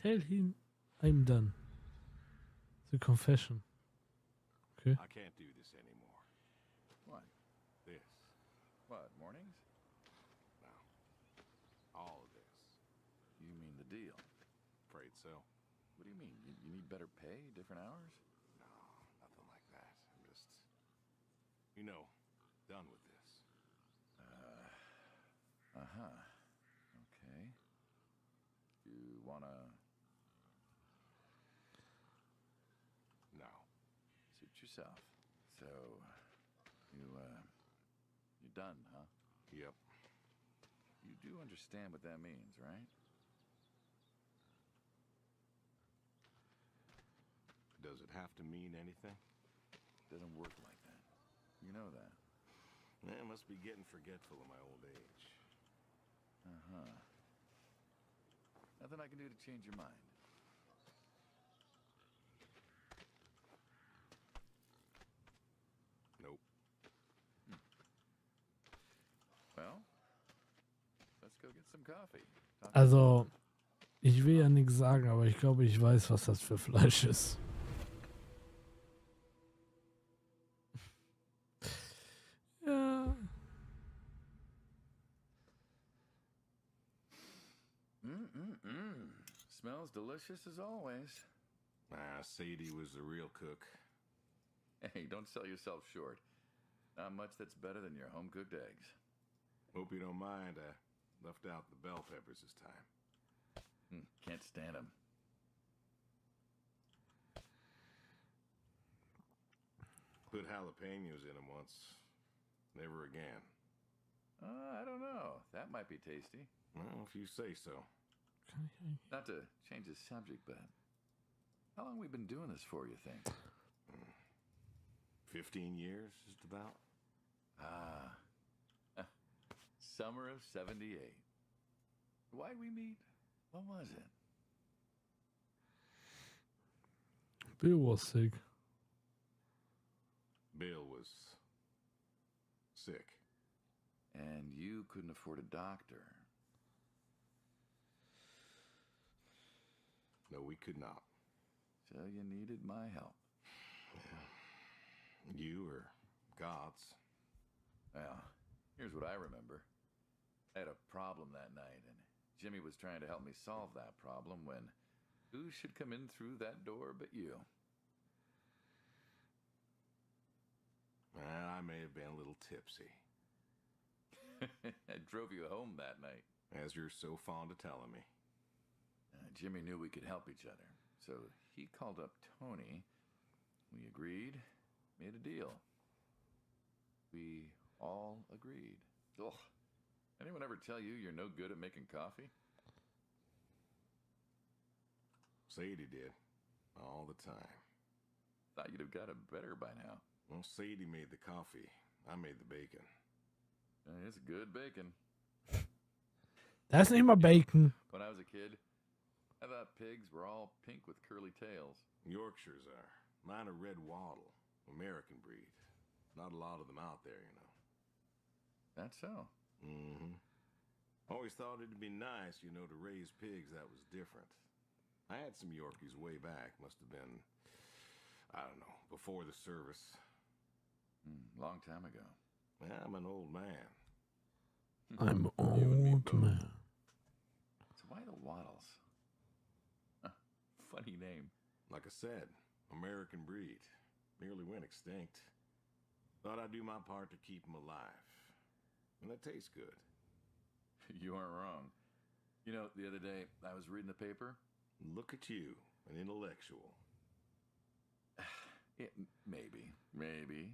Tell him I'm done. The confession. Okay. I can't do this anymore. What? This. What, mornings? No. All of this. You mean the deal? Afraid so. What do you mean? You need better pay, different hours? No, nothing like that. I'm just, done with this. Uh-huh. Okay. You wanna No. suit yourself. So, you're done, huh? Yep. You do understand what that means, right? Does it have to mean anything? Doesn't work like that. You know that. I must be getting forgetful in my old age. Uh-huh. Nothing I can do to change your mind. Nope. Well, let's go get some coffee. Also, ich will ja nichts sagen, aber ich glaube, ich weiß, was das für Fleisch ist. Ja. Smells delicious as always. Sadie was the real cook. Hey, don't sell yourself short. Not much that's better than your home-cooked eggs. Hope you don't mind. I left out the bell peppers this time. Can't stand them. Put jalapenos in them once. Never again. I don't know. That might be tasty. Well, if you say so. Not to change the subject, but how long we been doing this for, you think? 15 years, just about. Summer of '78. Why'd we meet? What was it? Bill was sick. Bill was sick. And you couldn't afford a doctor. No, we could not. So you needed my help. You or God's. Well, here's what I remember. I had a problem that night, and Jimmy was trying to help me solve that problem when who should come in through that door but you? I may have been a little tipsy. I drove you home that night. As you're so fond of telling me. Jimmy knew we could help each other, so he called up Tony. We agreed, made a deal. We all agreed. Ugh. Anyone ever tell you you're no good at making coffee? Sadie did. All the time. Thought you'd have got it better by now. Well, Sadie made the coffee. I made the bacon. It's good bacon. Da ist nicht mal Bacon. When I was a kid, I thought pigs were all pink with curly tails. Yorkshires are. Mine are red wattle. American breed. Not a lot of them out there, you know. That's so. Mm-hmm. Always thought it'd be nice, to raise pigs that was different. I had some Yorkies way back. Must have been, I don't know, before the service. Long time ago. I'm an old man. I'm You and me old both. man. So why the Waddles? Funny name. Like I said, American breed. Nearly went extinct. Thought I'd do my part to keep them alive. And that tastes good. You aren't wrong. The other day, I was reading the paper. Look at you, an intellectual. Maybe.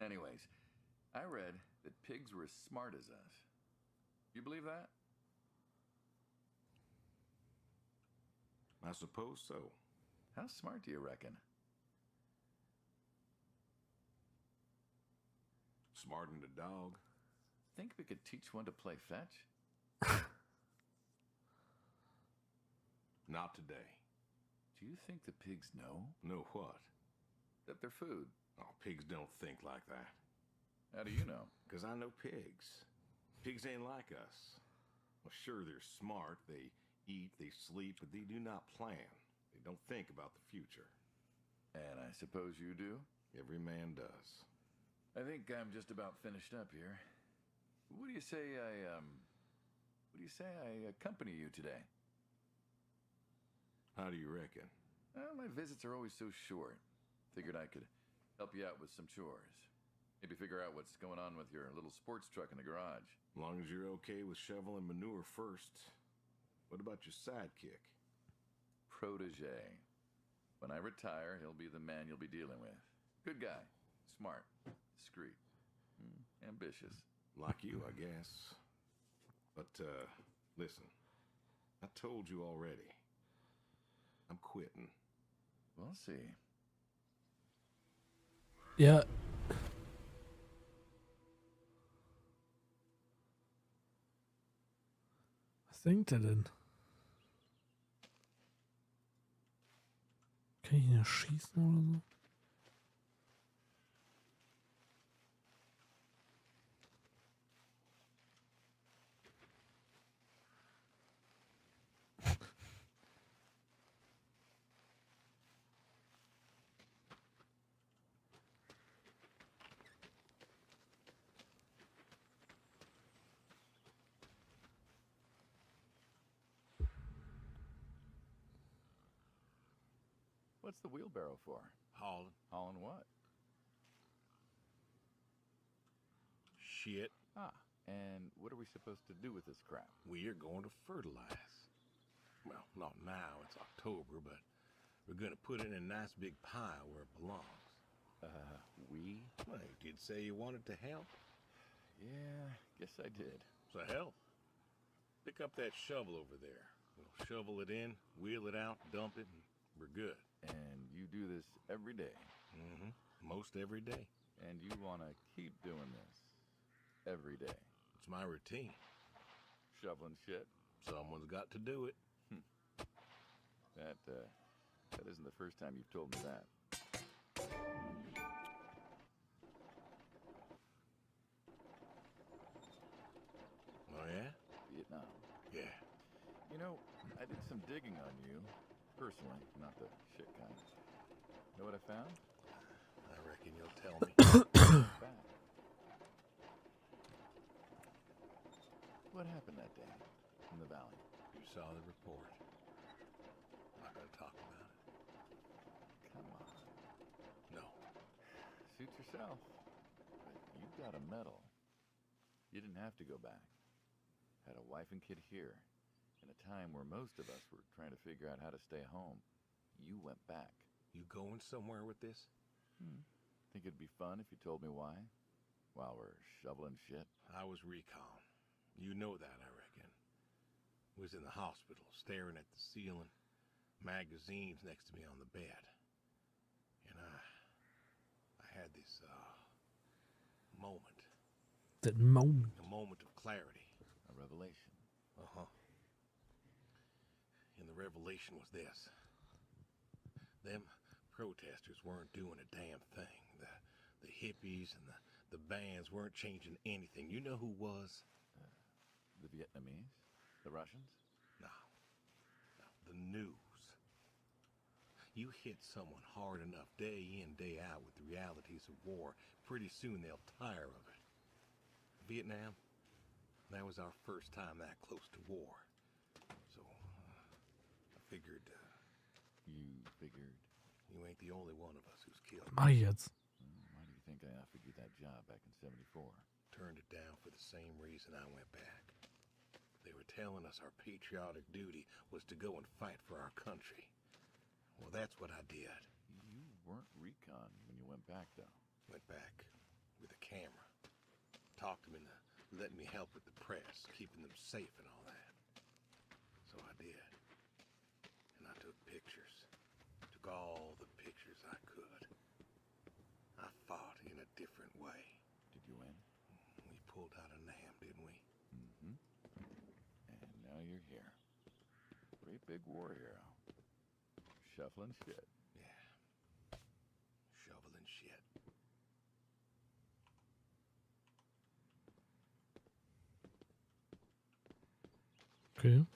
Anyways, I read that pigs were as smart as us. You believe that? I suppose so. How smart do you reckon? Smarter than a dog. Think we could teach one to play fetch? Not today. Do you think the pigs know Know what? that they're food? Oh, pigs don't think like that. How do you know? 'Cause I know pigs. Pigs ain't like us. Well, sure, they're smart. They eat, they sleep, but they do not plan. They don't think about the future. And I suppose you do? Every man does. I think I'm just about finished up here. What do you say I accompany you today? How do you reckon? Well, my visits are always so short. Figured I could help you out with some chores. Maybe figure out what's going on with your little sports truck in the garage. As long as you're okay with shoveling manure first. What about your sidekick? Protege. When I retire, he'll be the man you'll be dealing with. Good guy. Smart. Discreet. Ambitious. Like you, I guess. But, listen. I told you already. I'm quitting. We'll see. Ja. Was denkt er denn? Kann ich ihn erschießen oder so? What's the wheelbarrow for? Hauling. Hauling what? Shit. And what are we supposed to do with this crap? We are going to fertilize. Well, not now. It's October, but we're going to put it in a nice big pile where it belongs. We? Well, you did say you wanted to help. Yeah, guess I did. So help. Pick up that shovel over there. We'll shovel it in, wheel it out, dump it, and we're good. And you do this every day? Mm-hmm. Most every day. And you want to keep doing this every day? It's my routine. Shoveling shit? Someone's got to do it. That isn't the first time you've told me that. Oh, yeah? Vietnam. Yeah. You know, I did some digging on you. Personally, not the shit kind. Know what I found? I reckon you'll tell me. Back. What happened that day in the valley? You saw the report. I'm not going to talk about it. Come on. No. Suit yourself. But you got a medal. You didn't have to go back. Had a wife and kid here. In a time where most of us were trying to figure out how to stay home. You went back. You going somewhere with this? Think it'd be fun if you told me why? While we're shoveling shit? I was recon. You know that, I reckon. Was in the hospital, staring at the ceiling, magazines next to me on the bed. And I had this, moment. That moment. A moment of clarity. A revelation. Uh-huh. And the revelation was this. Them protesters weren't doing a damn thing. The hippies and the bands weren't changing anything. You know who was? The Vietnamese? The Russians? No. The news. You hit someone hard enough day in, day out with the realities of war, pretty soon they'll tire of it. Vietnam, that was our first time that close to war. So, I figured... You figured? You ain't the only one of us who's killed. Mach ich jetzt. Why do you think I offered you that job back in 74? Turned it down for the same reason I went back. They were telling us our patriotic duty was to go and fight for our country. Well, that's what I did. You weren't recon when you went back, though. Went back with a camera. Talked them into letting me help with the press, keeping them safe and all that. So I did. And I took pictures. Took all the pictures I could. I fought in a different way. Did you win? We pulled out a Nam, didn't we? Mm-hmm. And now you're here. Great big war hero. Shuffling shit. Yeah. Shoveling shit. Okay.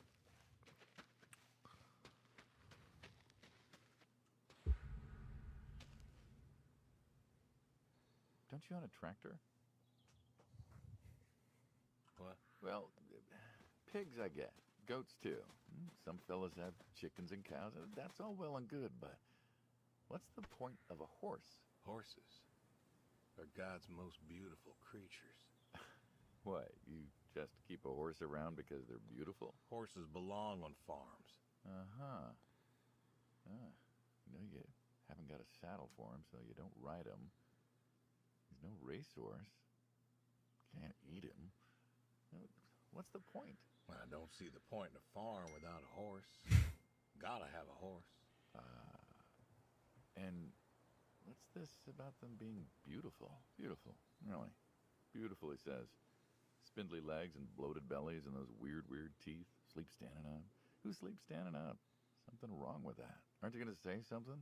you on a tractor? What? Well, pigs I get. Goats too. Some fellas have chickens and cows. That's all well and good, but what's the point of a horse? Horses are God's most beautiful creatures. What, you just keep a horse around because they're beautiful? Horses belong on farms. Uh-huh. You haven't got a saddle for him, so you don't ride him. He's no racehorse. Can't eat him. What's the point? I don't see the point in a farm without a horse. Gotta have a horse. And what's this about them being beautiful? Beautiful, really. Beautiful, he says. Spindly legs and bloated bellies and those weird teeth. Sleep standing up. Who sleeps standing up? Something wrong with that. Aren't you going to say something?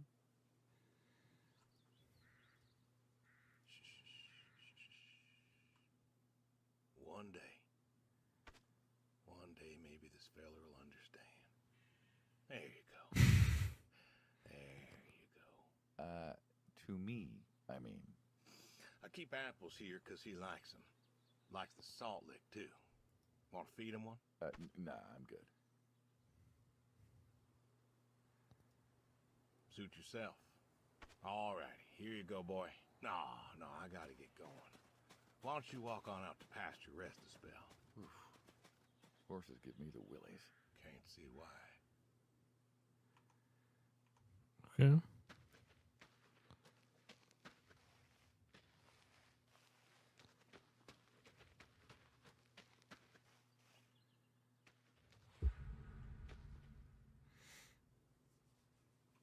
One day maybe this fella will understand. There you go. There you go. To me, I mean. I keep apples here because he likes them. Likes the salt lick, too. Want to feed him one? Nah, I'm good. Suit yourself. All righty, here you go, boy. No, I gotta get going. Why don't you walk on out to pasture, rest a spell? Oof. Horses give me the willies. Can't see why. Okay.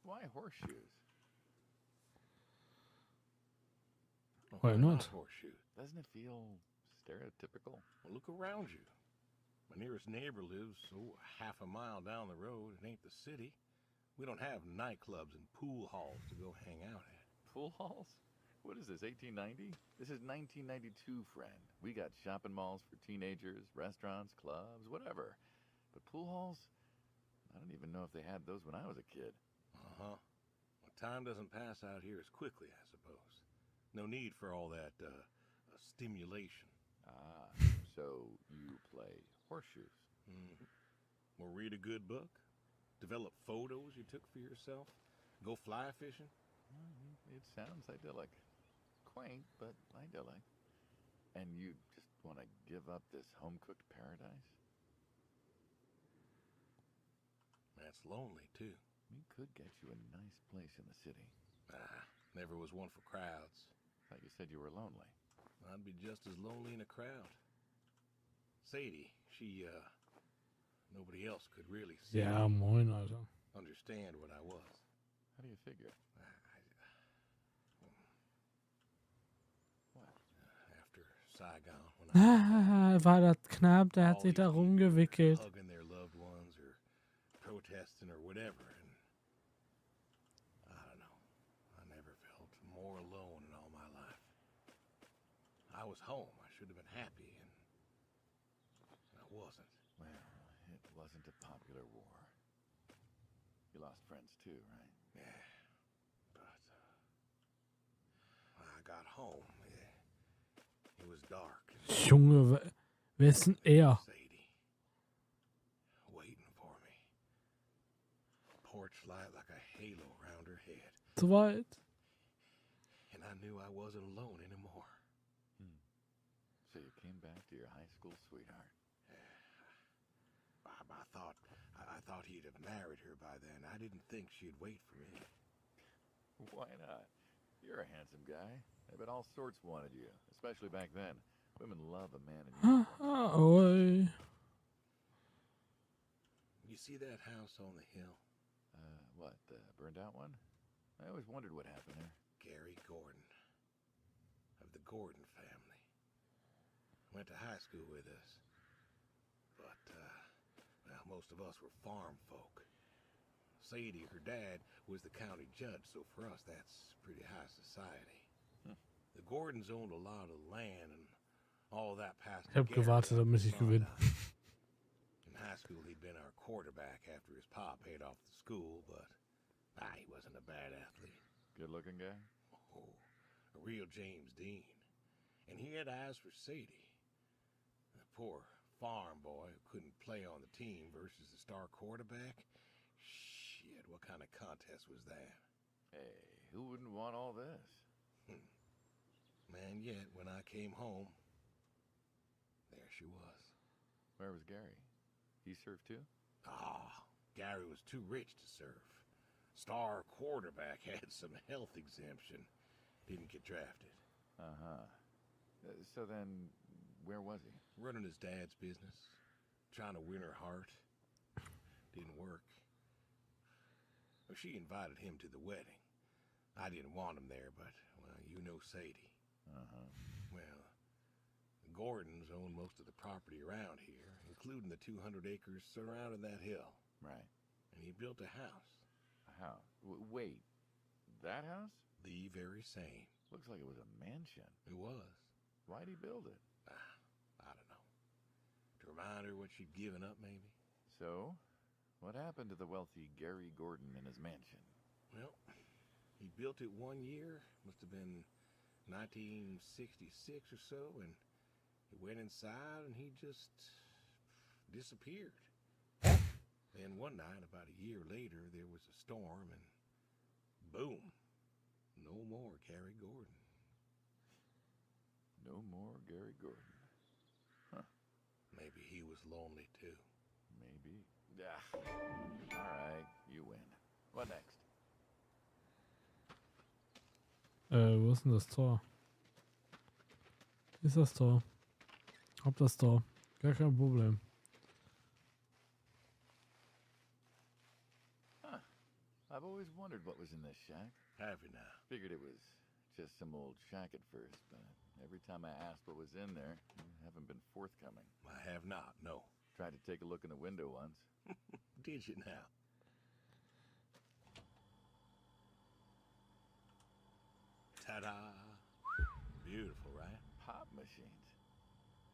Why horseshoes? Why not? Horseshoe. Doesn't it feel stereotypical? Well, look around you. My nearest neighbor lives, half a mile down the road. It ain't the city. We don't have nightclubs and pool halls to go hang out at. Pool halls? What is this, 1890? This is 1992, friend. We got shopping malls for teenagers, restaurants, clubs, whatever. But pool halls? I don't even know if they had those when I was a kid. Uh-huh. Well, time doesn't pass out here as quickly, I suppose. No need for all that, stimulation. Ah, so you play horseshoes. Mm-hmm. Or read a good book. Develop photos you took for yourself. Go fly fishing. It sounds idyllic. Quaint, but idyllic. And you just want to give up this home-cooked paradise? That's lonely, too. We could get you a nice place in the city. Never was one for crowds. Thought you said you were lonely. I'd be just as lonely in a crowd. Sadie, she, nobody else could really see Ja, moin, Alter. understand what I was. How do you figure? What? After Saigon, when I War das knapp, der hat all sich these da people rumgewickelt. hugging their loved ones or protesting or whatever, and I don't know. I never felt more alone in all my life. I was home. I should have been happy, and I wasn't. Well, it wasn't a popular war. You lost friends too, right? Yeah, but when I got home, it was dark. Junge, wer ist denn er? Sadie, waiting for me. Porch light like a halo around her head, Zu weit. and I knew I wasn't alone anymore. So you came back to your high school sweetheart. I thought he'd have married her by then. I didn't think she'd wait for me. Why not? You're a handsome guy. I bet all sorts wanted you, especially back then. Women love a man in uniform. Oi. You see that house on the hill? What, the burned out one? I always wondered what happened there. Gary Gordon, of the Gordon family. Went to high school with us. But, well, most of us were farm folk. Sadie, her dad, was the county judge, so for us that's pretty high society. The Gordons owned a lot of land and all that passed Ich hab to Gary gewartet, damit ich gewinne. In high school, he'd been our quarterback after his pa paid off the school, but he wasn't a bad athlete. Good looking guy? Oh, a real James Dean. And he had eyes for Sadie. The poor farm boy who couldn't play on the team versus the star quarterback. Shit, what kind of contest was that? Hey, who wouldn't want all this? Man, yet when I came home, there she was. Where was Gary? He served too? Gary was too rich to serve. Star quarterback had some health exemption. Didn't get drafted. Uh-huh. So then, where was he? Running his dad's business. Trying to win her heart. Didn't work. Well, she invited him to the wedding. I didn't want him there, but, well, you know Sadie. Uh-huh. Well, the Gordons own most of the property around here, including the 200 acres surrounding that hill. Right. And he built a house. A house? Wait, that house? The very same. Looks like it was a mansion. It was. Why'd he build it? I don't know. To remind her what she'd given up, maybe? So, what happened to the wealthy Gary Gordon in his mansion? Well, he built it 1 year. Must have been 1966 or so, and he went inside and he just disappeared. Then one night, about a year later, there was a storm and boom, no more Gary Gordon. No more Gary Gordon. Huh. Maybe he was lonely too. Maybe. All right, you win. What next? Wo ist denn das Tor? Ist das Tor? Hab das Tor. Gar kein Problem. I've always wondered what was in this shack. Have you now? Figured it was just some old shack at first, but every time I asked what was in there, you haven't been forthcoming. I have not, no. Tried to take a look in the window once. Did you now? Ta-da! Beautiful, right? Pop machines.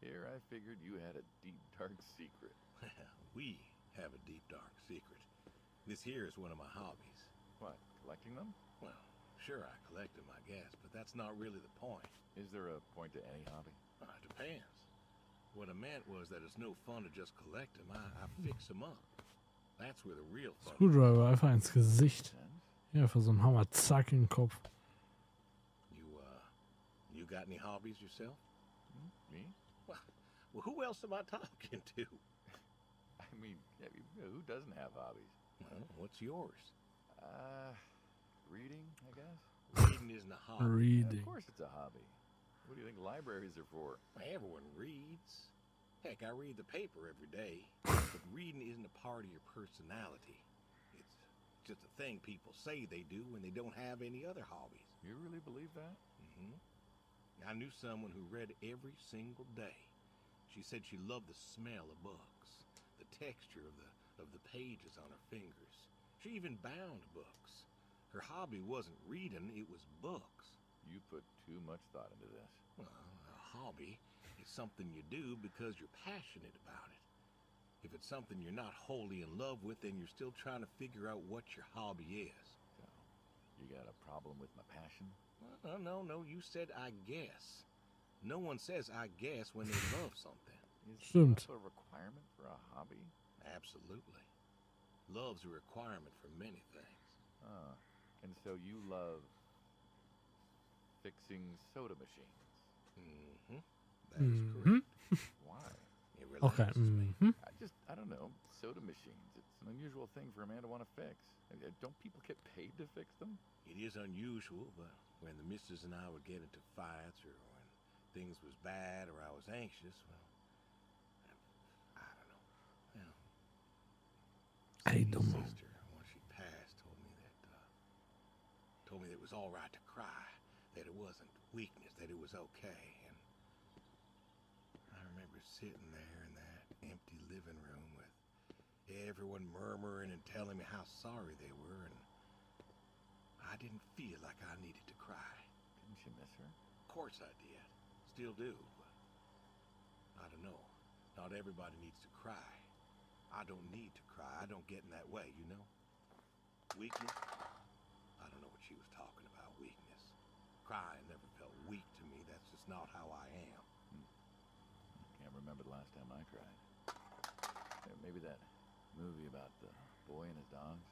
Here I figured you had a deep, dark secret. We have a deep, dark secret. This here is one of my hobbies. What, collecting them? Well, sure, I collect them, I guess, but that's not really the point. Is there a point to any hobby? It depends. What I meant was that it's no fun to just collect them. I fix them up. That's where the real fun is. Screwdriver einfach ins Gesicht. Sense? Ja, für so einen Hammer. Zack in den Kopf. You got any hobbies yourself? Me? Well, who else am I talking to? I mean, who doesn't have hobbies? Well, what's yours? Reading, I guess? Reading isn't a hobby. Reading. Of course it's a hobby. What do you think libraries are for? Everyone reads. Heck, I read the paper every day. But reading isn't a part of your personality. It's just a thing people say they do when they don't have any other hobbies. You really believe that? Mm-hmm. I knew someone who read every single day. She said she loved the smell of books, the texture of the pages on her fingers. She even bound books. Her hobby wasn't reading, it was books. You put too much thought into this. Well, a hobby is something you do because you're passionate about it. If it's something you're not wholly in love with, then you're still trying to figure out what your hobby is. So, you got a problem with my passion? Well, no, you said I guess. No one says I guess when they love something. Is Stimmt. love a requirement for a hobby? Absolutely. Love's a requirement for many things. And so you love fixing soda machines. Mm-hmm. That is correct. Why? It Okay. relaxes me. I don't know, soda machines. It's an unusual thing for a man to want to fix. Don't people get paid to fix them? It is unusual, but when the missus and I would get into fights or when things was bad or I was anxious, well, I don't know. Well, I Sadie's don't know. sister, once she passed, told me that it was all right to cry, that it wasn't weakness, that it was okay. And I remember sitting there in that empty living room with everyone murmuring and telling me how sorry they were, and I didn't feel like I needed to cry. Didn't you miss her? Of course I did. Still do, but I don't know. Not everybody needs to cry. I don't need to cry. I don't get in that way, you know? Weakness? I don't know what she was talking about, weakness. Crying never felt weak to me. That's just That's not how I am. Can't remember the last time I cried. Maybe that movie about the boy and his dogs.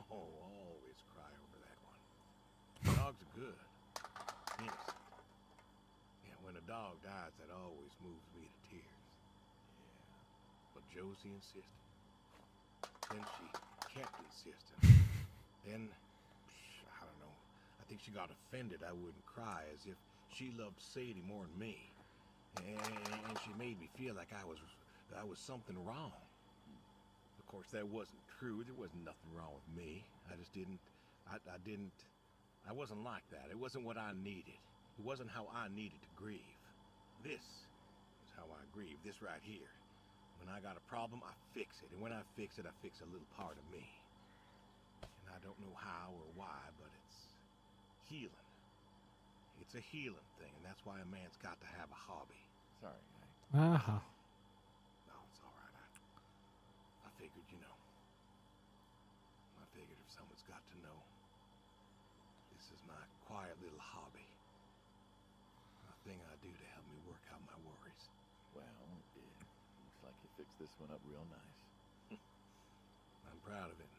Oh, always cry over that one. Dogs are good. Innocent. Yeah, when a dog dies, that always moves me to tears. Yeah. But Josie insisted. Then she kept insisting. Then, I don't know. I think she got offended I wouldn't cry, as if she loved Sadie more than me. And she made me feel like I was something wrong. Of course, that wasn't true. There wasn't nothing wrong with me. I just didn't, I wasn't like that. It wasn't what I needed. It wasn't how I needed to grieve. This is how I grieve, this right here. When I got a problem, I fix it. And when I fix it, I fix a little part of me. And I don't know how or why, but it's healing. It's a healing thing, and that's why a man's got to have a hobby. Sorry, Aha. No, it's all right. I figured, you know. I figured if someone's got to know, this is my quiet little hobby. A thing I do to help me work out my worries. well, it looks like you fixed this one up real nice. I'm proud of it.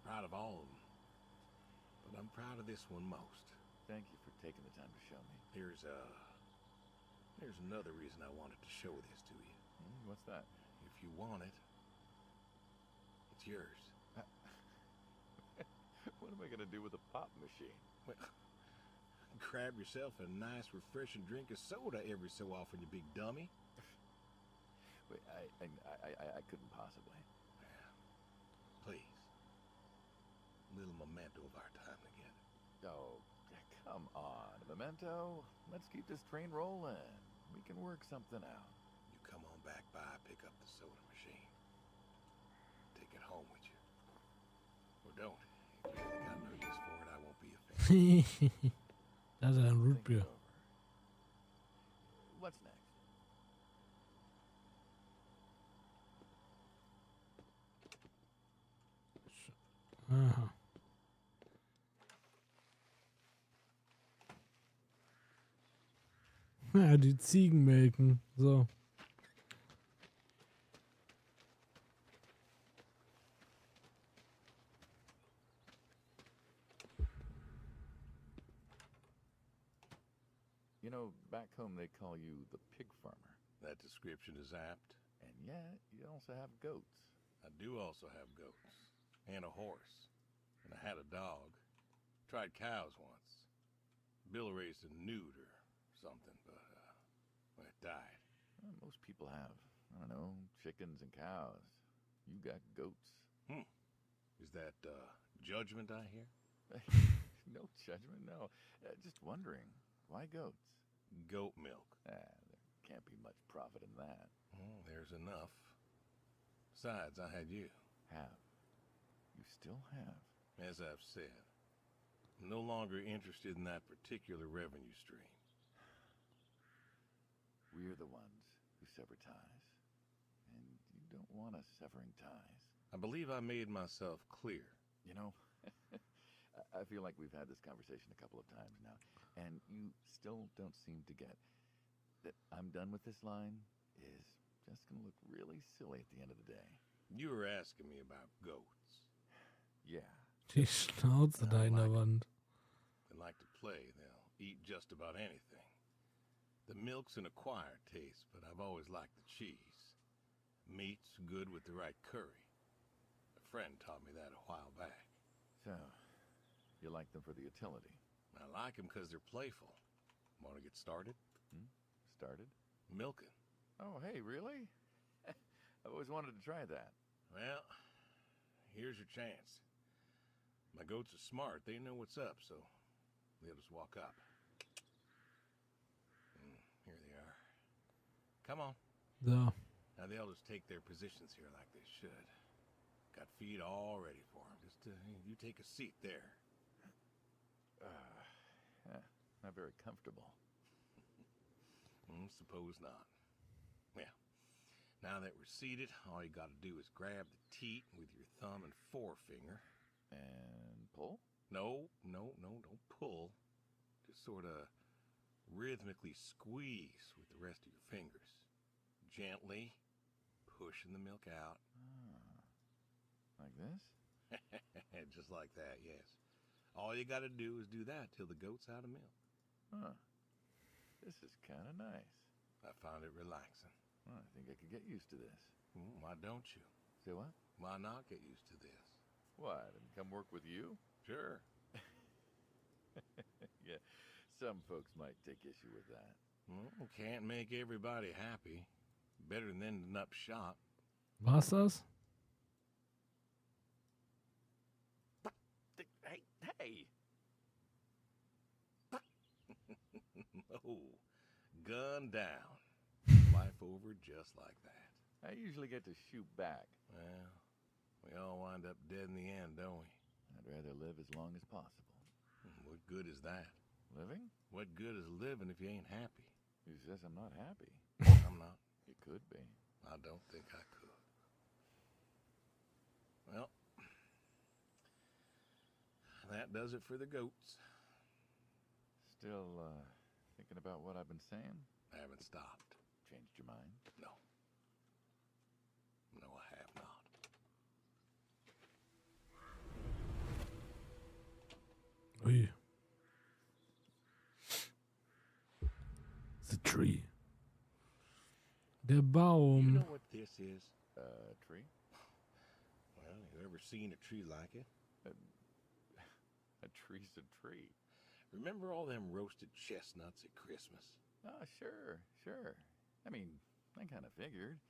Proud of all of them. But I'm proud of this one most. Thank you for taking the time to show me. There's another reason I wanted to show this to you. What's that? If you want it, it's yours. What am I gonna do with a pop machine? Well, grab yourself a nice, refreshing drink of soda every so often, you big dummy. Wait, I couldn't possibly. Please. A little memento of our time together. Oh, come on, Memento. Let's keep this train rolling. We can work something out. You come on back by, pick up the soda machine. Take it home with you. Or don't. If you really got no use for it, I won't be offended. Das ist ein Think it Rootbeer. over. What's next? Aha. Ja, die Ziegen melken. So. You know, back home they call you the pig farmer. That description is apt. And yet, you also have goats. I do also have goats. And a horse. And I had a dog. Tried cows once. Bill raised a newt or something, but, well, it died. Well, most people have, I don't know, chickens and cows. You got goats. Is that, judgment I hear? No judgment, no. Just wondering, why goats? Goat milk. There can't be much profit in that. Well, there's enough. Besides, I had you. Have. You still have. As I've said, I'm no longer interested in that particular revenue stream. We're the ones who sever ties. And you don't want us severing ties. I believe I made myself clear. You know, I feel like we've had this conversation a couple of times now, and you still don't seem to get that I'm done with this line is just going to look really silly at the end of the day. You were asking me about goats. Yeah. Die Schnauze da in der Wand. They like to play. They'll eat just about anything. The milk's an acquired taste, but I've always liked the cheese. Meat's good with the right curry. A friend taught me that a while back. So, you like them for the utility? I like them because they're playful. Want to get started? Started? Milking. Oh, hey, really? I've always wanted to try that. Well, here's your chance. My goats are smart. They know what's up, so they'll just walk up. Here they are. Come on. So. Now they'll just take their positions here like they should. Got feed all ready for them. Just you take a seat there. Not very comfortable. Suppose not. Yeah. Now that we're seated, all you gotta do is grab the teat with your thumb and forefinger. And pull? No, don't pull. Just sort of Rhythmically squeeze with the rest of your fingers. Gently pushing the milk out. Like this? Just like that, yes. All you gotta do is do that till the goat's out of milk. Huh. This is kind of nice. I found it relaxing. Well, I think I could get used to this. Why don't you? Say what? Why not get used to this? What, and come work with you? Sure. Yeah, some folks might take issue with that. Well, can't make everybody happy. Better than ending up shot. War's das? Hey, hey! Oh, gun down. Life over just like that. I usually get to shoot back. Well, we all wind up dead in the end, don't we? I'd rather live as long as possible. What good is that? Living? What good is living if you ain't happy? Who says I'm not happy? I'm not. You could be. I don't think I could. Well, that does it for the goats. Still, thinking about what I've been saying? I haven't stopped. Changed your mind? No. No, I have not. Ui. The tree. Der You Baum. know what this is? Tree? Well, you ever seen a tree like it? A tree's a tree. Remember all them roasted chestnuts at Christmas? Oh, sure. I mean, I kind of figured.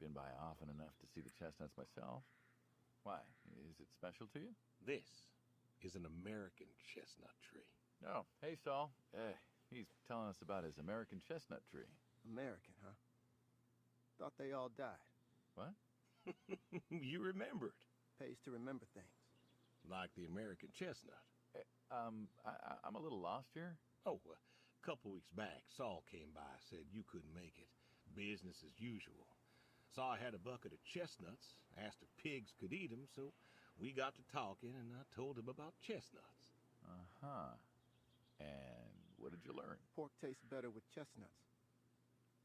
Been by often enough to see the chestnuts myself. Why? Is it special to you? This is an American chestnut tree. No. Hey, Saul. He's telling us about his American chestnut tree. American, huh? Thought they all died. What? You remembered. Pays to remember things. Like the American chestnut. I'm a little lost here. Oh, a couple weeks back, Saul came by, said you couldn't make it. Business as usual. Saw I had a bucket of chestnuts, asked if pigs could eat them, so we got to talking, and I told him about chestnuts. Uh-huh. And what did you learn? Pork tastes better with chestnuts.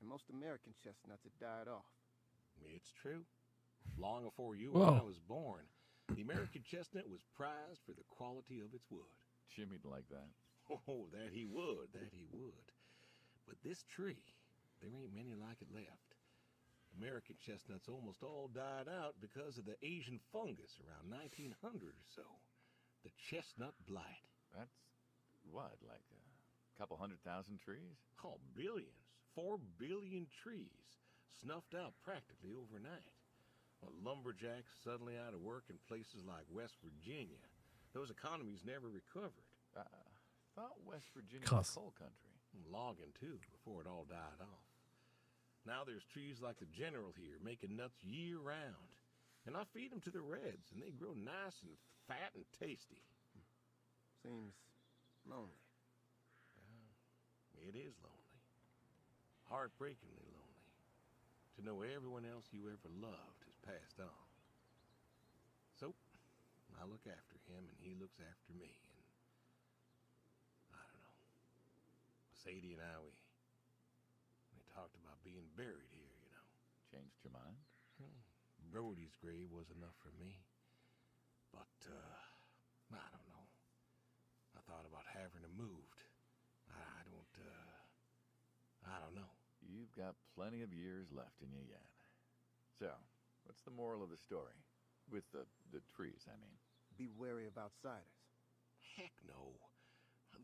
And most American chestnuts have died off. It's true. Long before you Whoa. and I was born, the American chestnut was prized for the quality of its wood. Jimmy'd like that. Oh, that he would. But this tree, there ain't many like it left. American chestnuts almost all died out because of the Asian fungus around 1900 or so. The chestnut blight. That's what, like a couple 100,000 trees? Oh, billions. 4 billion trees snuffed out practically overnight. Well, lumberjacks suddenly out of work in places like West Virginia. Those economies never recovered. Thought West Virginia Krass. was coal country. Logging, too, before it all died off. Now there's trees like the General here making nuts year-round. And I feed them to the reds, and they grow nice and fat and tasty. Seems lonely. It is lonely. Heartbreakingly lonely. To know everyone else you ever loved has passed on. So, I look after him, and he looks after me, and I don't know. Sadie and I, we talked about being buried here, you know. Changed your mind? Brody's grave was enough for me. But, I don't know. I thought about having him moved. I don't know. You've got plenty of years left in you yet. So, what's the moral of the story? With the trees, I mean. Be wary of outsiders. Heck no.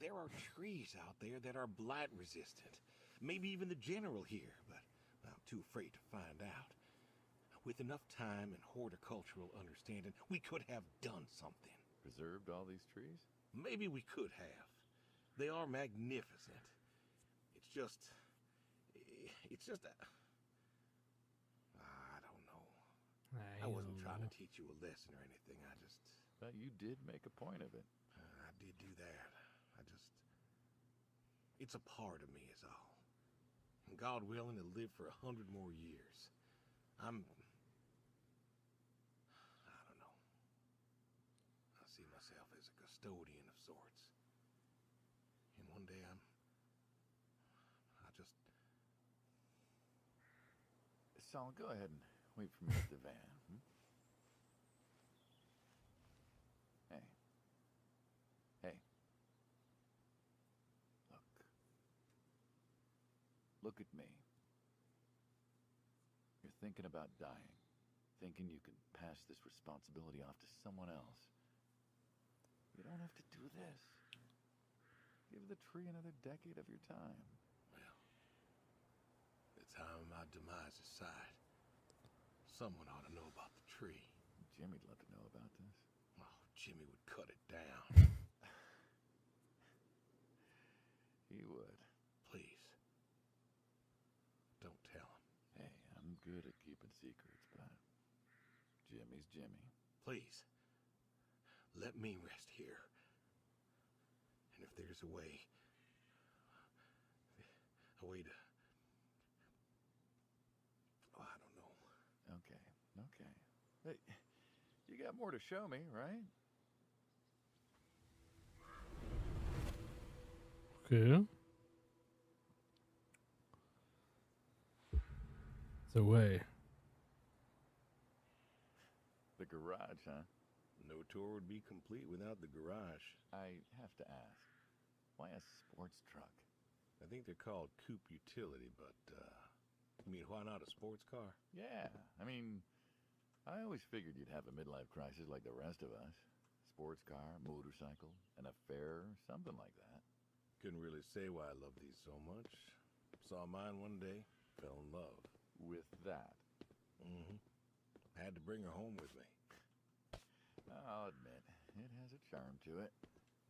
There are trees out there that are blight resistant. Maybe even the General here, but I'm too afraid to find out. With enough time and horticultural understanding, we could have done something. Preserved all these trees? Maybe we could have. They are magnificent. It's just a... I don't know. I wasn't trying to teach you a lesson or anything. But you did make a point of it. I did do that. It's a part of me is all. And God willing to live for 100 more years. I don't know. I see myself as a custodian of sorts. And one day I'm Saul, go ahead and wait for me at the van. Hey. Hey. Look at me. You're thinking about dying. Thinking you can pass this responsibility off to someone else. You don't have to do this. Give the tree another decade of your time. Well, the time my demise is signed, someone ought to know about the tree. Jimmy'd love to know about this. Oh, Jimmy would cut it down. He would. Please. Don't tell him. Hey, I'm good at keeping secrets, but Jimmy's Jimmy. Please. Let me rest here. And if there's a way to... Oh, I don't know. Okay. Hey, you got more to show me, right? Okay. The way. The garage, huh? No tour would be complete without the garage. I have to ask, why a sports truck? I think they're called coupe utility, but, you mean why not a sports car? Yeah, I mean, I always figured you'd have a midlife crisis like the rest of us. Sports car, motorcycle, an affair, something like that. Couldn't really say why I love these so much. Saw mine one day, fell in love. With that? Mm-hmm. Had to bring her home with me. I'll admit, it has a charm to it.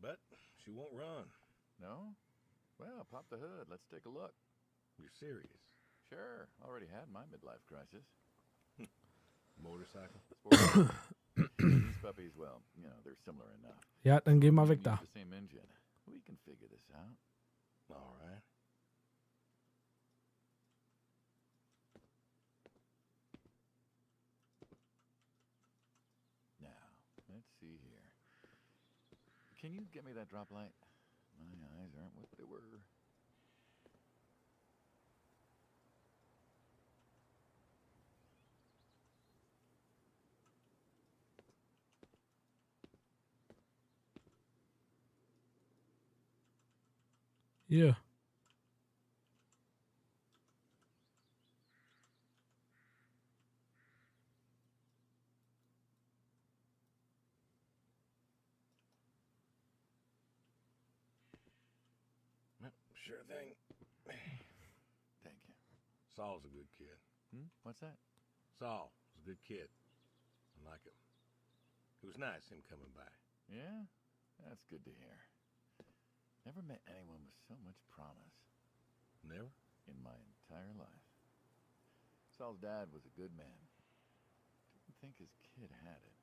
But she won't run. No? Well, pop the hood. Let's take a look. You're serious? Sure. Already had my midlife crisis. Motorcycle? These puppies, well, you know, they're similar enough. Ja, dann geh mal weg Use da. the same engine. We can figure this out. All right. Now, let's see here. Can you get me that drop light? My eyes aren't what they were. Hier. Sure thing. Thank you. Saul's a good kid. What's that? Saul was a good kid. I like him. It was nice him coming by. Yeah? That's good to hear. Never met anyone with so much promise. Never? In my entire life. Saul's dad was a good man. Didn't think his kid had it.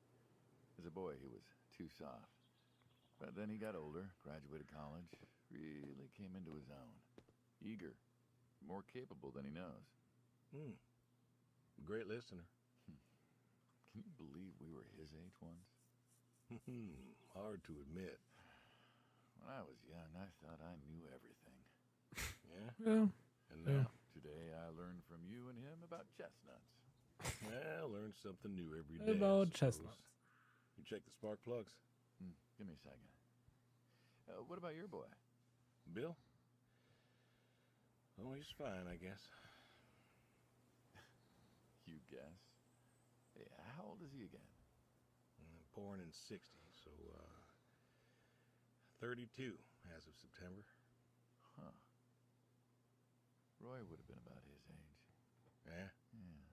As a boy, he was too soft. But then he got older, graduated college, really came into his own. Eager, more capable than he knows. Great listener. Can you believe we were his age once? Hard to admit. When I was young, I thought I knew everything. Yeah? Ja. And now? Today, I learned from you and him about chestnuts. Well, learn something new every day. I About suppose. chestnuts. You check the spark plugs? Give me a second. What about your boy? Bill? Oh, he's fine, I guess. You guess. Hey, how old is he again? Born in 60, so, 32 as of September. Huh. Roy would have been about his age. Yeah? Yeah.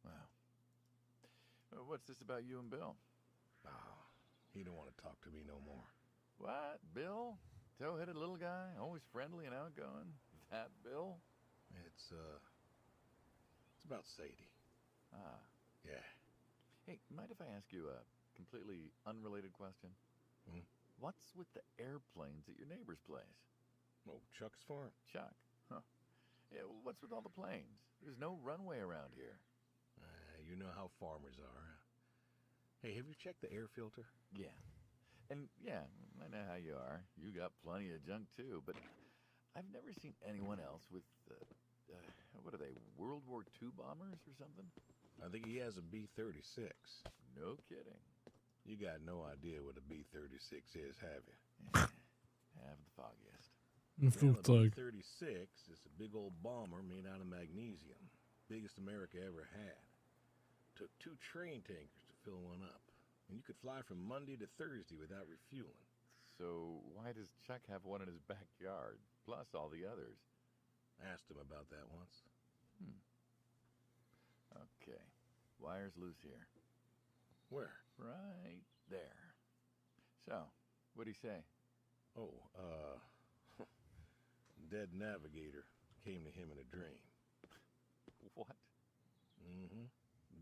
Wow. What's this about you and Bill? Oh, he don't want to talk to me no more. What? Bill? Tow-headed little guy? Always friendly and outgoing? That Bill? It's about Sadie. Ah. Yeah. Hey, mind if I ask you a completely unrelated question? What's with the airplanes at your neighbor's place? Oh, Chuck's farm? Chuck? Huh. Yeah, what's with all the planes? There's no runway around here. You know how farmers are. Hey, have you checked the air filter? Yeah. And yeah, I know how you are. You got plenty of junk too, but I've never seen anyone else with what are they, World War II bombers or something? I think he has a B-36. No kidding. You got no idea what a B-36 is, have you? Have the foggiest. Ein Well, a Flugzeug. B-36 is a big old bomber made out of magnesium. Biggest America ever had. Took 2 train tankers to fill one up. And you could fly from Monday to Thursday without refueling. So why does Chuck have one in his backyard, plus all the others? Asked him about that once. Okay. Wire's loose here. Where? Right there. So, what'd he say? Oh, dead navigator came to him in a dream. What? Mm-hmm.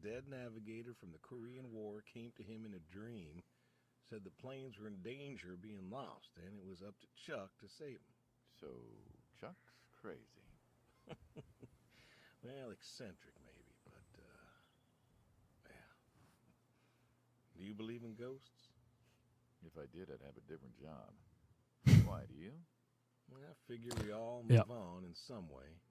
Dead navigator from the Korean War came to him in a dream, said the planes were in danger of being lost, and it was up to Chuck to save them. So, Chuck's crazy. Well, eccentric maybe, but, yeah. Do you believe in ghosts? If I did, I'd have a different job. Why, do you? Well, I figure we all move Yep. on in some way.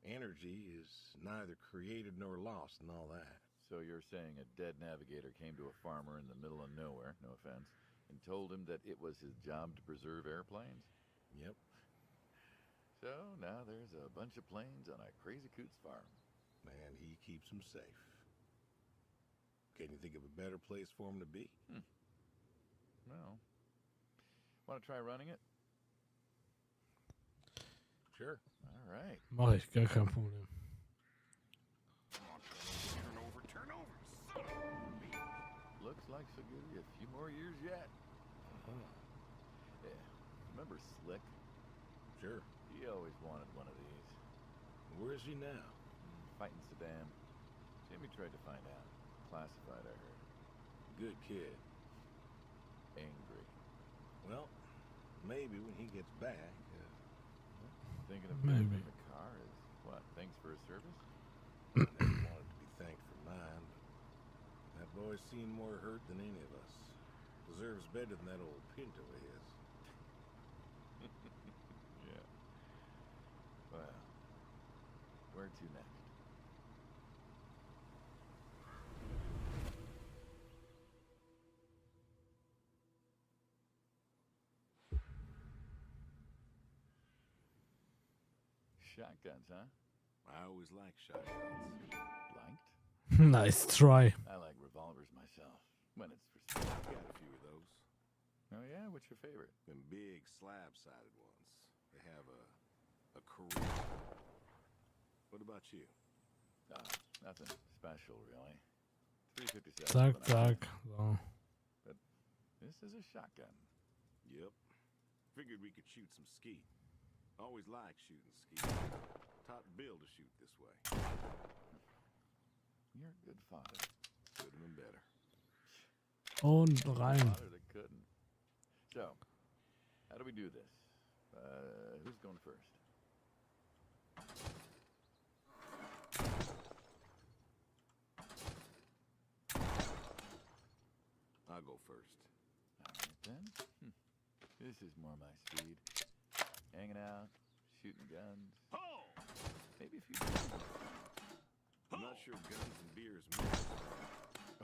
Energy is neither created nor lost and all that. So you're saying a dead navigator came to a farmer in the middle of nowhere, no offense, and told him that it was his job to preserve airplanes? Yep. So now there's a bunch of planes on a crazy coots farm. And he keeps them safe. Can you think of a better place for him to be? Well, want to try running it? Sure. All right. Mach ich, gar kein Problem. Turn over, son of a... Looks like she'll give you a few more years yet. Yeah. Remember Slick? Sure. He always wanted one of these. Where is he now? Fighting Saddam. Jimmy tried to find out. Classified, I heard. Good kid. Angry. Well, maybe when he gets back. Thinking of Maybe. building a car is what? Thanks for his service? I never wanted to be thanked for mine, but that boy's seen more hurt than any of us. Deserves better than that old Pinto of his. Yeah. Well, where to next? Shotguns, huh? I always like shotguns. Liked? Nice try. I like revolvers myself, when it's for sale. I've got a few of those. Oh yeah? What's your favorite? Them big slab-sided ones. They have a career. What about you? Nothing special, really. 357. Zack, when I zack. went. So. This is a shotgun. Yep. Figured we could shoot some skeet. Always liked shooting skeet. Taught Bill to shoot this way. You're a good father. Could have been better. Und rein. Father that couldn't. So, how do we do this? Who's going first? I'll go first. All right then. This is more my speed. Hanging out, shooting guns. Maybe a few beers. I'm not sure guns and beers mix.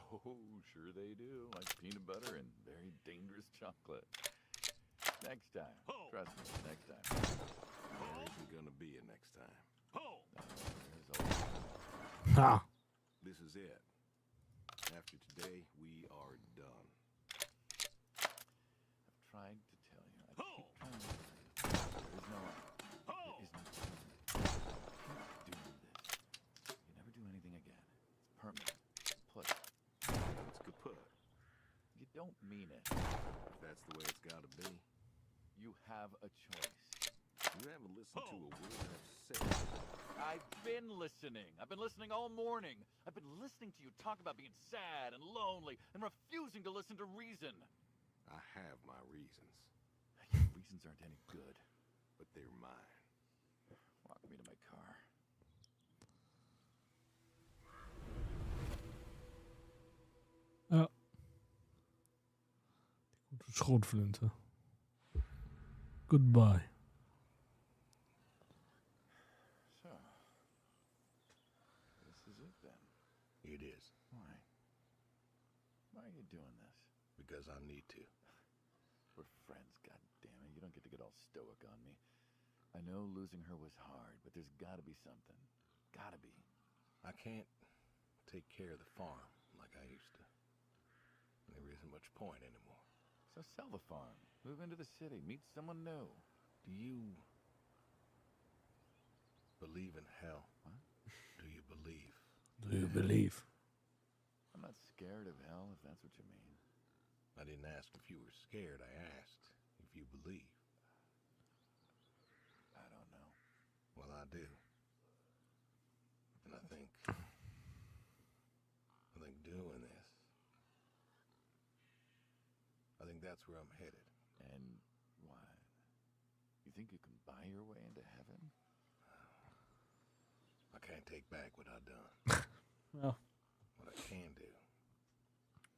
Oh, sure they do. Like peanut butter and very dangerous chocolate. Next time. Trust me, next time. There isn't gonna be a next time. There's always... Ha. This is it. After today, we are done. I've tried to tell you. I keep trying to tell you. There is no... There is no time. Keep doing this. You never do anything again. It's permanent. Put. It's kaput. You don't mean it. If that's the way it's gotta be. You have a choice. You haven't listened to a word I've said. I've been listening. I've been listening all morning. I've been listening to you talk about being sad and lonely and refusing to listen to reason. I have my reasons, Your reasons aren't any good. but they're mine. Walk me to my car. Ja. Die gute Schrotflinte. Goodbye. So, it then. It is. Why? Why are you doing this? Because I need to. We're friends, goddammit. You don't get to get all stoic on me. I know losing her was hard, but there's gotta be something. Gotta be. I can't take care of the farm like I used to. There isn't much point anymore. So sell the farm. Move into the city. Meet someone new. Do you believe in hell? What? Do you believe? Do you believe? I'm not scared of hell, if that's what you mean. I didn't ask if you were scared. I asked if you believe. I don't know. Well, I do. And I think doing this, I think that's where I'm headed. And why? You think you can buy your way into heaven? I can't take back what I've done. Well, What I can do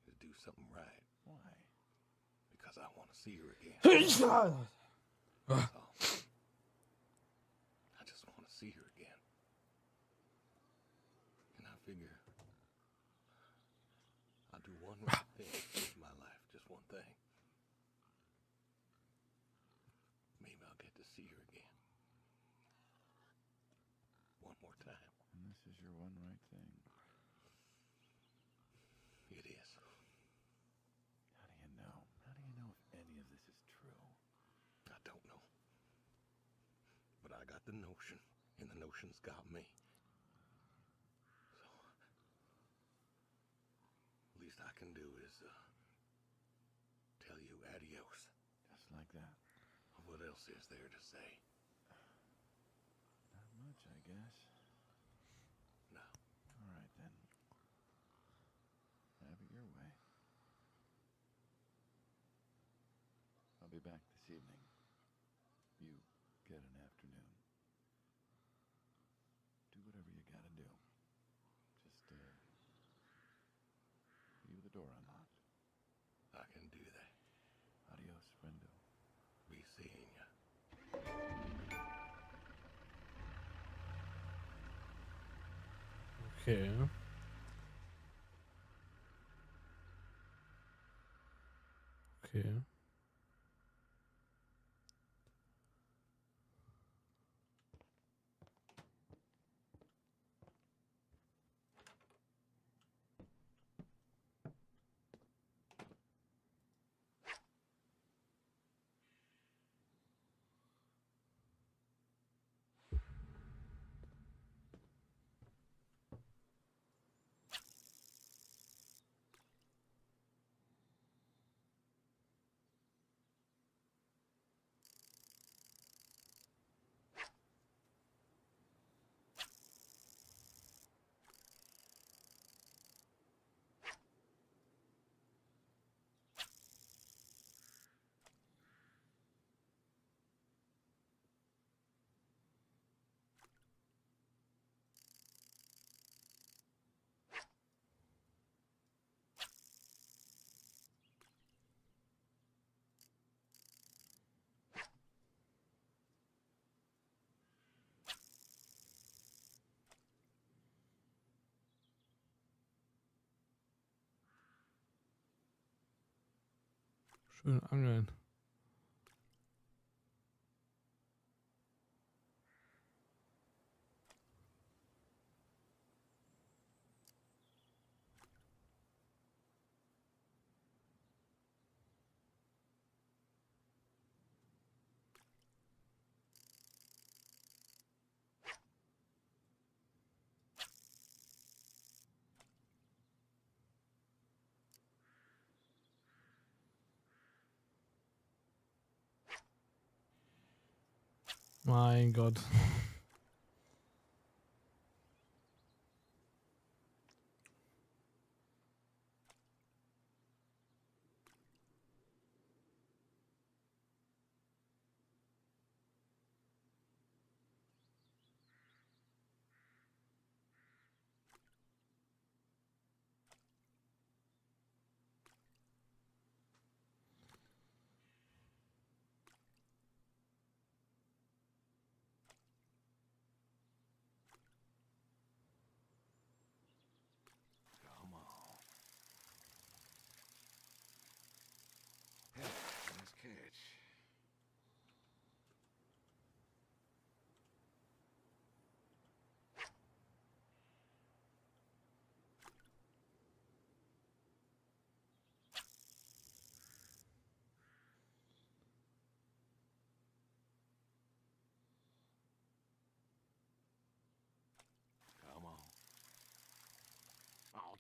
is do something right. Why? Because I want to see her again. That's all. I just want to see her again. And I figure I'll do one right thing with my life. Just one thing. Maybe I'll get to see her again. One more time. And this is your one right thing. It is. How do you know? How do you know if any of this is true? I don't know. But I got the notion, and the notion's got me. So, least I can do is, tell you adios. Just like that. What else is there to say? Not much, I guess. No. All right, then. Have it your way. I'll be back this evening. You get an afternoon. Do whatever you gotta do. Just, leave the door unlocked. I can do that. Adios, friendo. Be seeing ya. okay. Okay. Schön angeln. Mein Gott.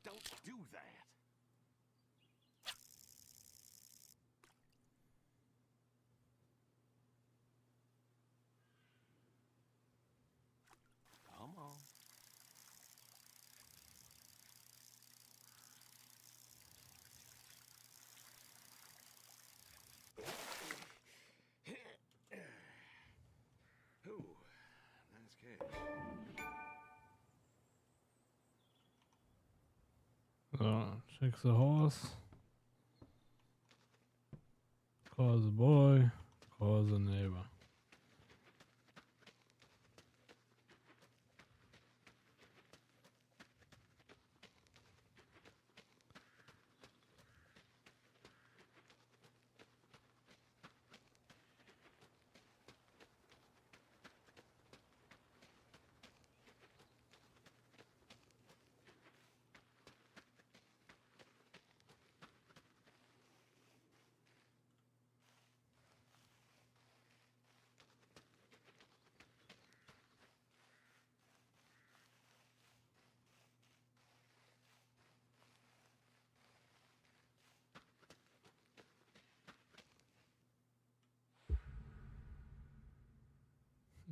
Don't do that. Come on. Ooh, nice catch. So, check the horse. Call the boy. Call the neighbor.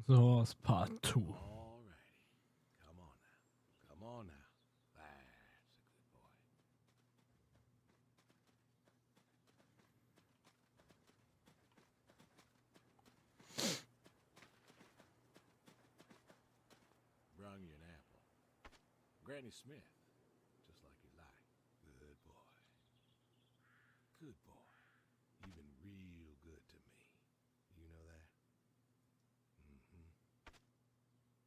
The Horse Part 2. All righty. Come on now. Come on now. That's a good boy. Brung you an apple. Granny Smith. Just like you like. Good boy. Good boy. You've been real good to me. You know that?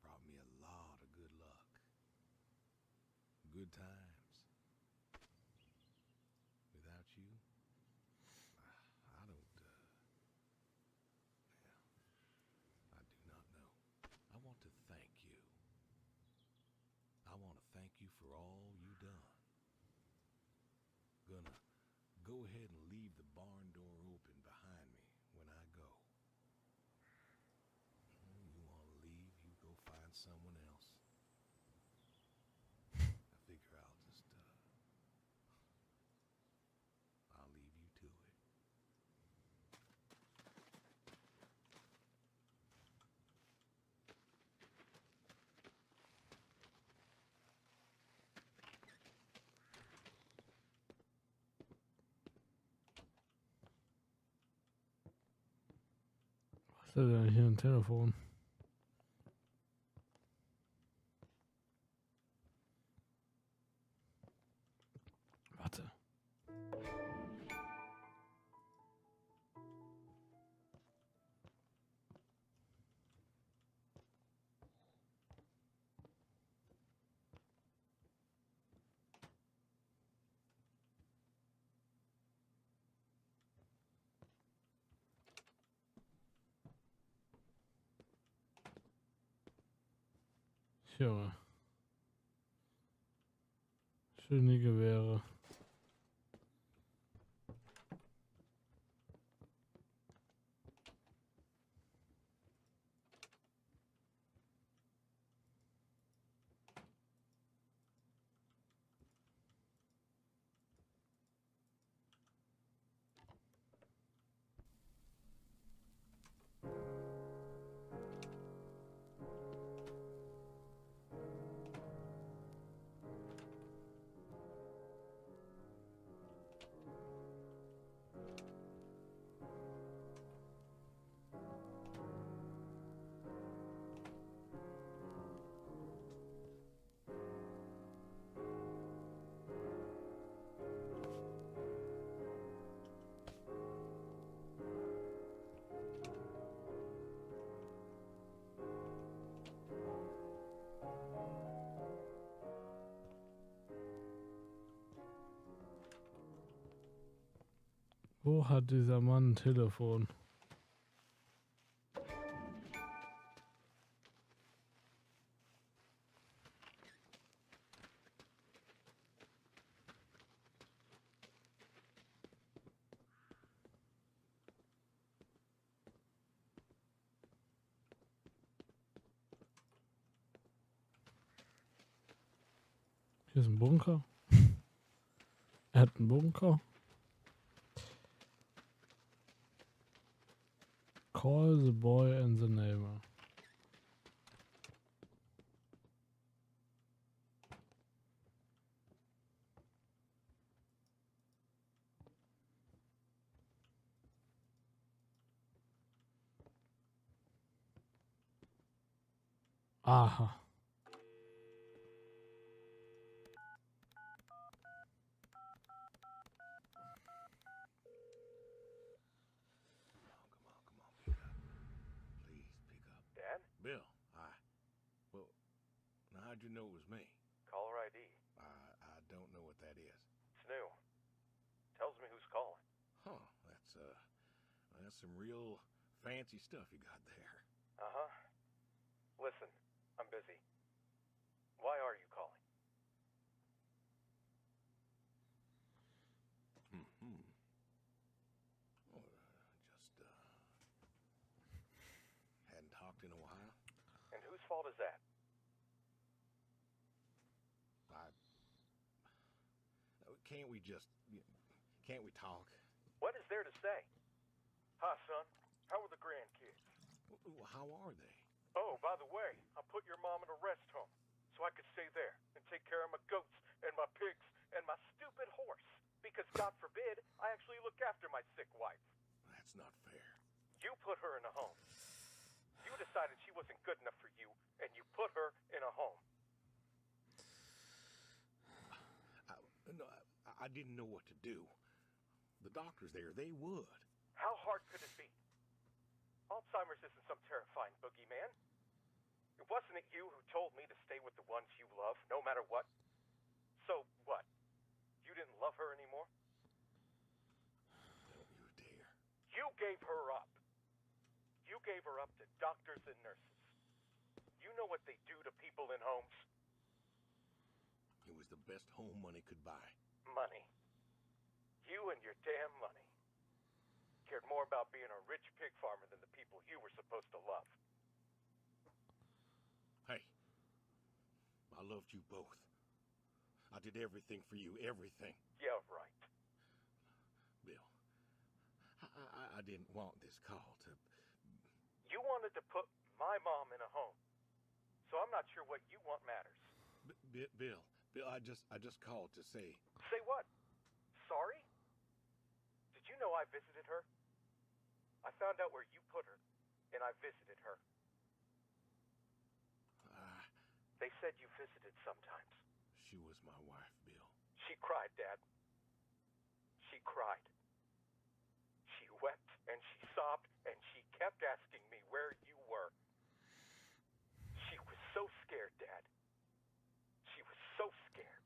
Brought me a lot of good luck. Good times. Without you, I don't, I do not know. I want to thank you. I want to thank you for all you done. Gonna go ahead and leave the barn door open behind me when I go. You want to leave, you go find someone else. I figure I'll just, I'll leave you to it. Was ist denn hier ein Telefon? Warte. Junge. Schöne Gewehre. Wo hat dieser Mann ein Telefon? Hier ist ein Bunker. Er hat einen Bunker. Call the boy and the neighbor. Aha. Come on, pick up. Please pick up. Dad? Bill, well, now how'd you know it was me? Caller ID. I don't know what that is. It's new. Tells me who's calling. Huh, that's some real fancy stuff you got there. Uh-huh. Listen, I'm busy. Why are you calling? Well, just, hadn't talked in a while. And whose fault is that? Can't we talk? What is there to say? Hi, son. How are the grandkids? How are they? Oh, by the way, I put your mom in a rest home so I could stay there and take care of my goats and my pigs and my stupid horse. Because God forbid, I actually look after my sick wife. That's not fair. You put her in a home. You decided she wasn't good enough for you, and you put her in a home. I didn't know what to do. The doctors there, they would. How hard could it be? Alzheimer's isn't some terrifying boogeyman. It wasn't it you who told me to stay with the ones you love, no matter what? So what? You didn't love her anymore? Don't you dare. You gave her up. You gave her up to doctors and nurses. You know what they do to people in homes? It was the best home money could buy. Money. You and your damn money. Cared more about being a rich pig farmer than the people you were supposed to love. Hey, I loved you both. I did everything for you, everything. Yeah, right. Bill, I didn't want this call to... You wanted to put my mom in a home. So I'm not sure what you want matters. Bill, I just called to say... Say what? Sorry? Did you know I visited her? I found out where you put her, and I visited her. They said you visited sometimes. She was my wife, Bill. She cried, Dad. She cried. She wept, and she sobbed, and she kept asking me where you were. She was so scared, Dad. She was so scared.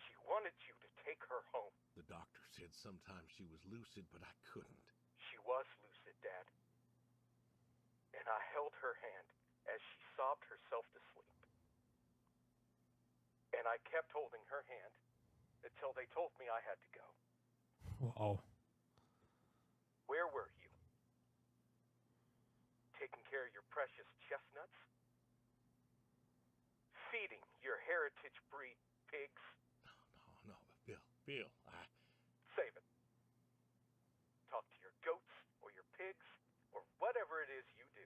She wanted you to take her home. The doctor said sometimes she was lucid, but I couldn't. She was lucid, Dad. And I held her hand as she sobbed herself to sleep. And I kept holding her hand until they told me I had to go. Wow. Where were you? Taking care of your precious chestnuts? Feeding your heritage breed pigs? No, Bill, Save it. Talk to your goats or your pigs or whatever it is you do.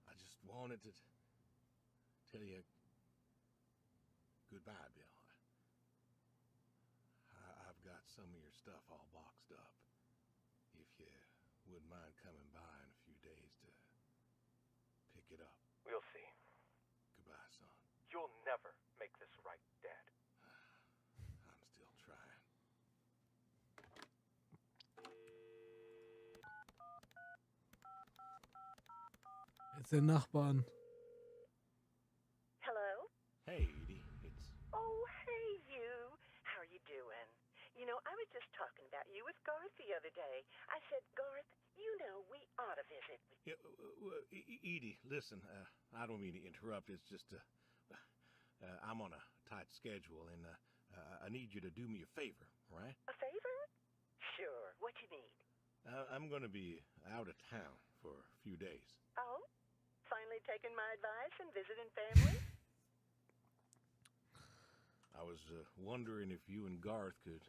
I just wanted to tell you goodbye, Bill. I've got some of your stuff all boxed up. If you wouldn't mind coming by in a few days to pick it up. We'll see. Goodbye, son. You'll never make this right, Dad. I'm still trying. Jetzt den Nachbarn. Hello? Hey, Edie, it's... Oh, hey, you. How are you doing? You know, I was just talking about you with Garth the other day. I said, Garth, you know, we ought to visit. Yeah, Edie, listen, I don't mean to interrupt. It's just, I'm on a tight schedule, and I need you to do me a favor, right? A favor? Sure. What you need? I'm going to be out of town for a few days. Oh? Finally taking my advice and visiting family? I was was wondering if you and Garth could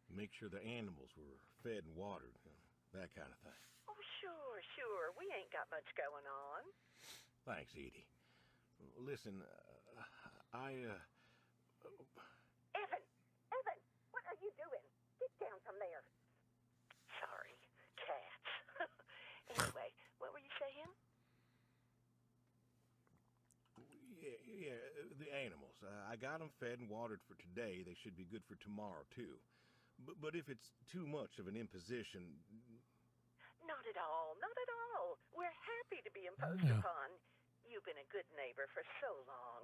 make sure the animals were fed and watered, that kind of thing. Oh, sure. We ain't got much going on. Thanks, Edie. Listen, Evan, what are you doing? Get down from there. Sorry, cats. Anyway, what were you saying? Yeah, the animals. I got them fed and watered for today. They should be good for tomorrow, too. But if it's too much of an imposition... Not at all. We're happy to be imposed upon. You've been a good neighbor for so long.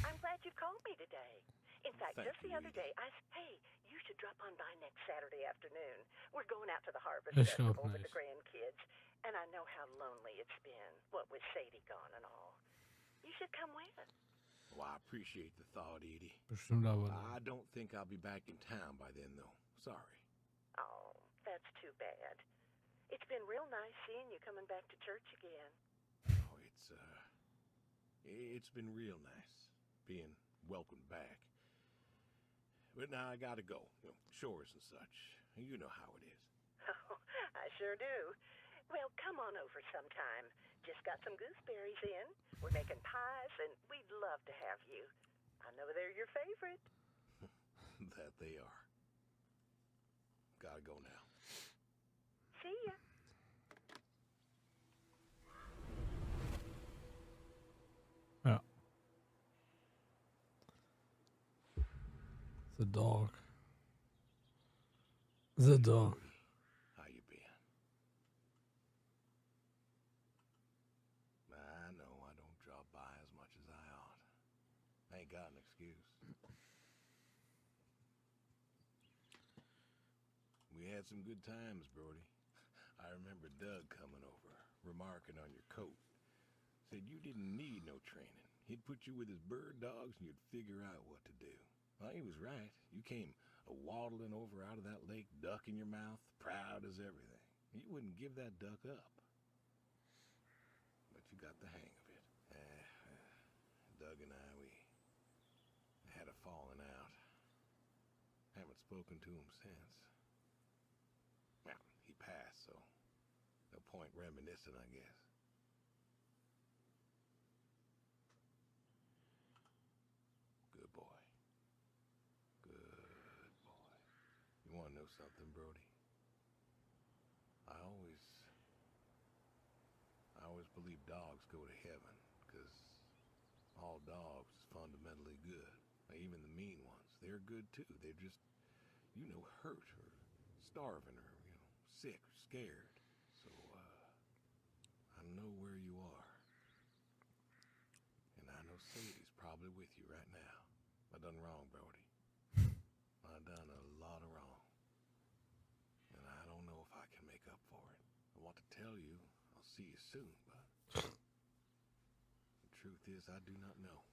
I'm glad you called me today. In fact, Thank just the you, other Edie. day, hey, you should drop on by next Saturday afternoon. We're going out to the Harvest That sounds Festival with the nice. grandkids, and I know how lonely it's been, what with Sadie gone and all. You should come with. Well, I appreciate the thought, Edie. Bestimmt aber nicht. I don't think I'll be back in town by then, though. Sorry. Oh, that's too bad. It's been real nice seeing you coming back to church again. Oh, it's been real nice being welcomed back. But now I gotta go. Chores and such. You know how it is. Oh, I sure do. Well, come on over sometime. Just got some gooseberries in. We're making pies, and we'd love to have you. I know they're your favorite. That they are. Gotta go now. See ya. Ja. The dog. The dog. How you been? I know I don't drop by as much as I ought. I ain't got an excuse. We had some good times, Brody. I remember Doug coming over, remarking on your coat. Said you didn't need no training. He'd put you with his bird dogs and you'd figure out what to do. Well, he was right. You came waddling over out of that lake, duck in your mouth, proud as everything. You wouldn't give that duck up. But you got the hang of it. Doug and I, we had a falling out. Haven't spoken to him since. Well, he passed, so no point reminiscing, I guess. Good boy. Good boy. You want to know something, Brody? I always believe dogs go to heaven, because all dogs is fundamentally good. Even the mean ones, they're good too. They're just, hurt or starving or, sick or scared. So, I know where you are. And I know Sadie's probably with you right now. I done wrong, Brody. I done a lot of wrong. And I don't know if I can make up for it. I want to tell you I'll see you soon, but the truth is I do not know.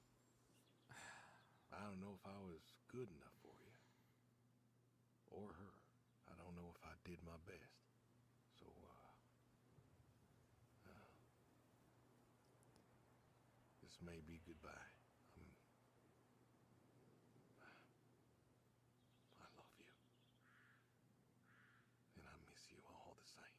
I don't know if I was good enough for you. Or her. I don't know if I did my best. So, this may be goodbye. I love you. And I miss you all the same.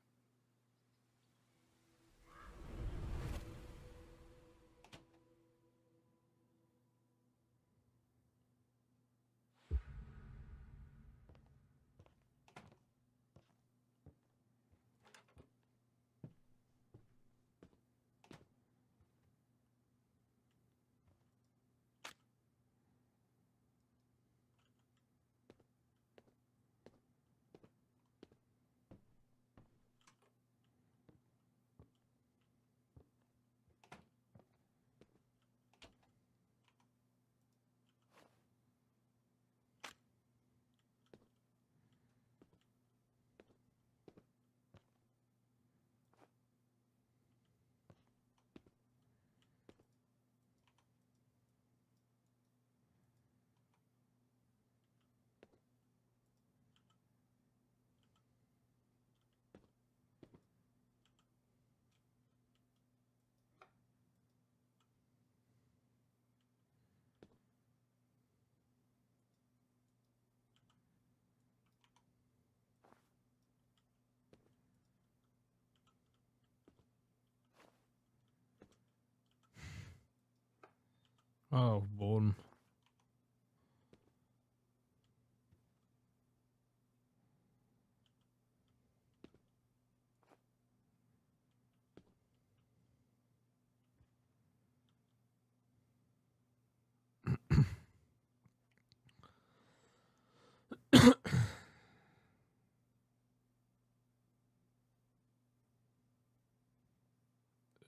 Ah, auf dem Boden.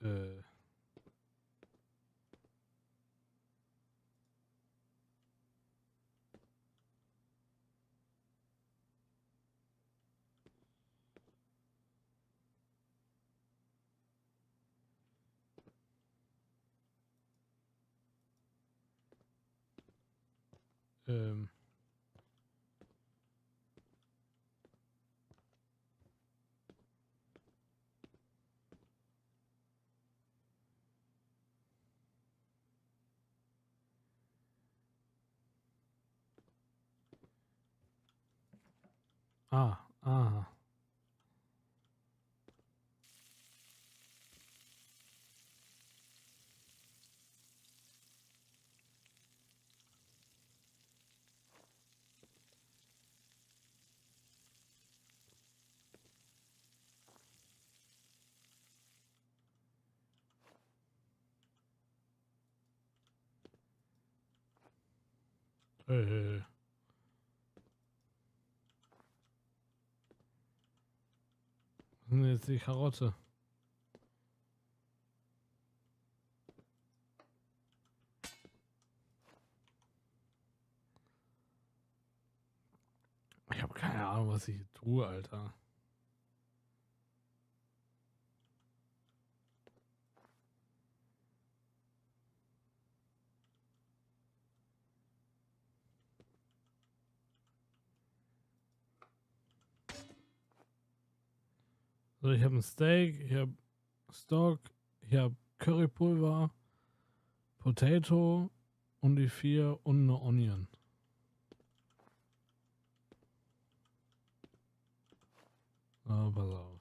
äh. Ähm. Ah, ah. Äh. Was ist denn jetzt die Karotte? Ich habe keine Ahnung, was ich hier tue, Alter. So, ich habe ein Steak, ich habe Stock, ich habe Currypulver, Potato und die 4 und eine Onion. Ah, pass auf.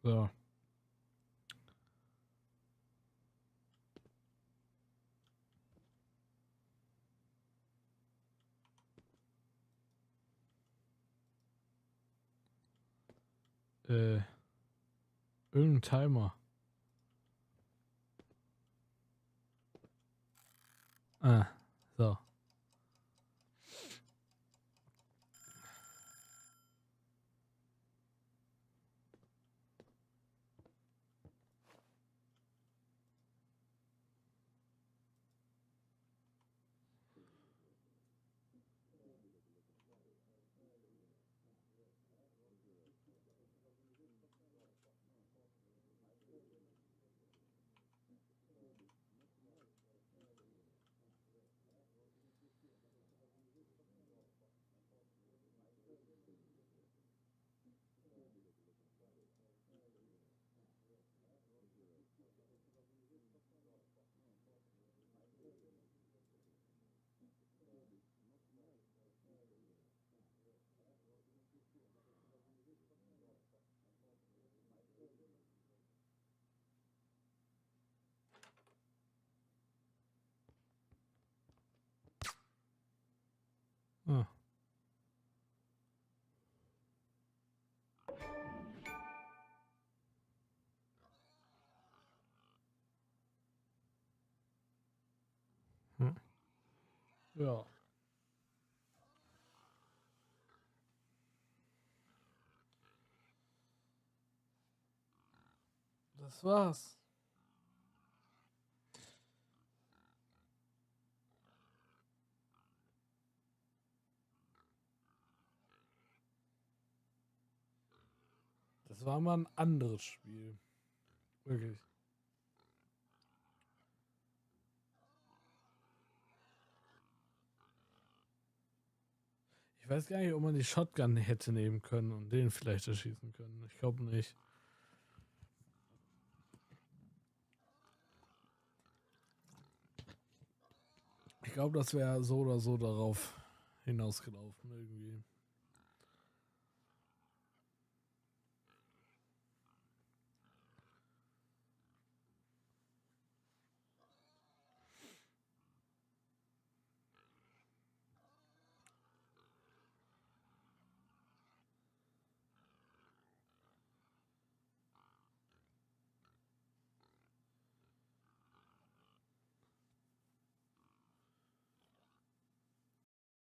So. Irgendein Timer. Ah, so. Ah. Hm. Ja. Das war's. Das war mal ein anderes Spiel. Wirklich. Ich weiß gar nicht, ob man die Shotgun hätte nehmen können und den vielleicht erschießen können. Ich glaube nicht. Ich glaube, das wäre so oder so darauf hinausgelaufen irgendwie.